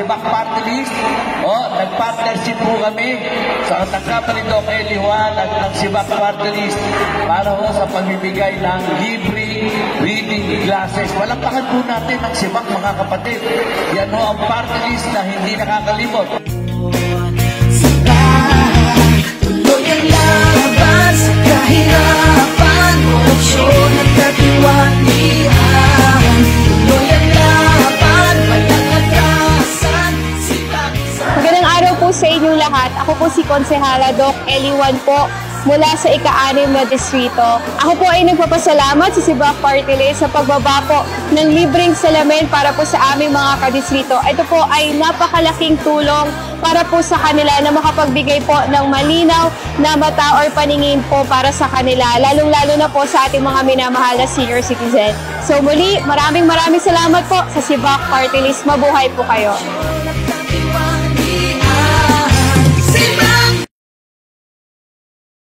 Sibak Party List. Nag-partnership po kami sa Company Doc Eliwan at ng Sibak Party List para sa pagbibigay ng libreng reading glasses. Palakpakan po natin ang Sibak, mga kapatid. Yan ang party list na hindi nakakalimot. Tuloy ang laban sa kahirapan, korupsyon at katiwalian. Tuloy ang laban, walang atrasan. Magandang araw po sa inyong lahat. Ako po si Konsehala Doc Eliwan po mula sa ika-6 na distrito. Ako po ay nagpapasalamat sa Sibak Party List sa pagbaba po ng libreng salamin para po sa aming mga kadistrito. Ito po ay napakalaking tulong para po sa kanila na makapagbigay po ng malinaw na mata or paningin po para sa kanila, lalong-lalo na po sa ating mga minamahal na senior citizen. So muli, maraming salamat po sa Sibak Party List. Mabuhay po kayo.